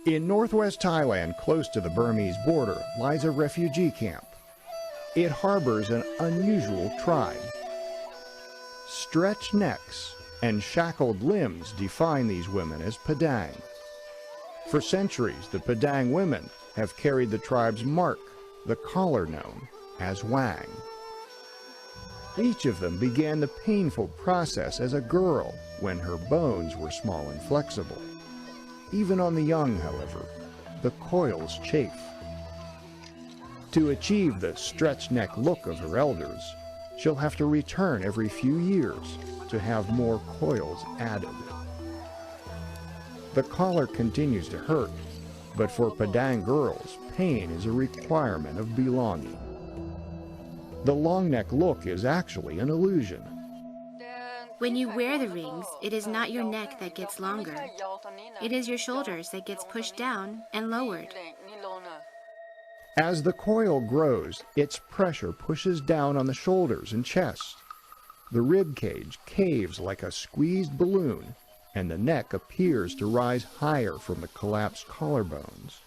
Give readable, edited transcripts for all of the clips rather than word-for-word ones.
In northwest Thailand, close to the Burmese border, lies a refugee camp. It harbors an unusual tribe. Stretched necks and shackled limbs define these women as Padang. For centuries, the Padang women have carried the tribe's mark, the collar known as Wang. Each of them began the painful process as a girl when her bones were small and flexible. Even on the young, however, the coils chafe. To achieve the stretched neck look of her elders, she'll have to return every few years to have more coils added. The collar continues to hurt, but for Padang girls, pain is a requirement of belonging. The long neck look is actually an illusion. When you wear the rings, it is not your neck that gets longer. It is your shoulders that gets pushed down and lowered. As the coil grows, its pressure pushes down on the shoulders and chest. The rib cage caves like a squeezed balloon, and the neck appears to rise higher from the collapsed collarbones.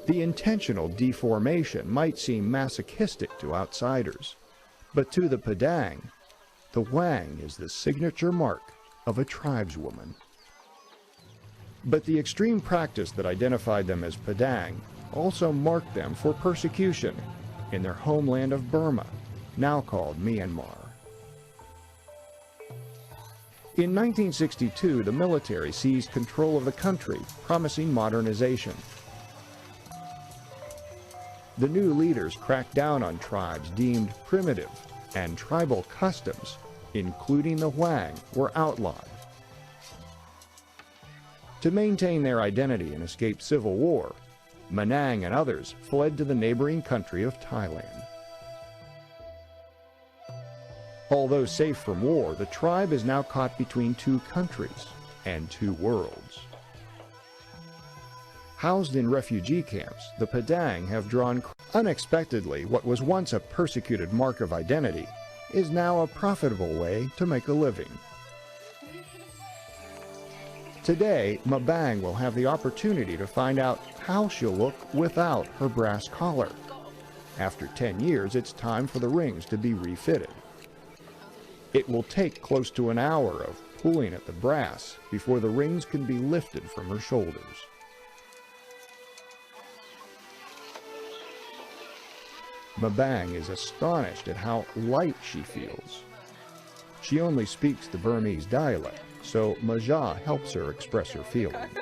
The intentional deformation might seem masochistic to outsiders, but to the Padang, the Wang is the signature mark of a tribeswoman. But the extreme practice that identified them as Padang also marked them for persecution in their homeland of Burma, now called Myanmar. In 1962, the military seized control of the country, promising modernization. The new leaders cracked down on tribes deemed primitive, and tribal customs, including the Wang, were outlawed. To maintain their identity and escape civil war, Manang and others fled to the neighboring country of Thailand. Although safe from war, the tribe is now caught between two countries and two worlds. Housed in refugee camps, the Padang have drawn unexpectedly. What was once a persecuted mark of identity is now a profitable way to make a living. Today, Mabang will have the opportunity to find out how she'll look without her brass collar. After 10 years, it's time for the rings to be refitted. It will take close to an hour of pulling at the brass before the rings can be lifted from her shoulders. Mabang is astonished at how light she feels. She only speaks the Burmese dialect, so Maja helps her express her feelings.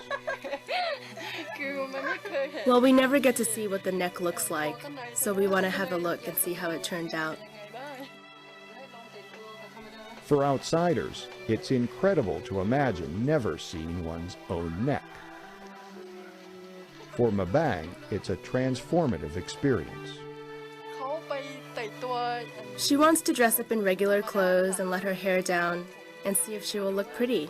Well, we never get to see what the neck looks like, so we want to have a look and see how it turned out. For outsiders, it's incredible to imagine never seeing one's own neck. For Mabang, it's a transformative experience. She wants to dress up in regular clothes and let her hair down and see if she will look pretty.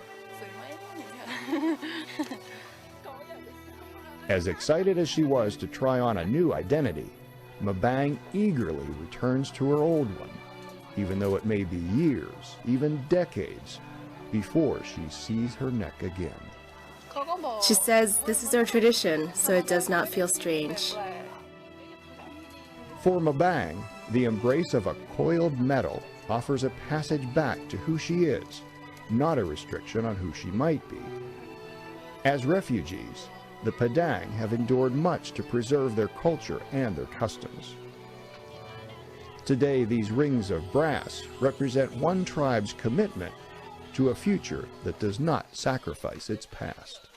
As excited as she was to try on a new identity, Mabang eagerly returns to her old one, even though it may be years, even decades, before she sees her neck again. She says this is our tradition, so it does not feel strange. For Mabang, the embrace of a coiled metal offers a passage back to who she is, not a restriction on who she might be. As refugees, the Padang have endured much to preserve their culture and their customs. Today, these rings of brass represent one tribe's commitment to a future that does not sacrifice its past.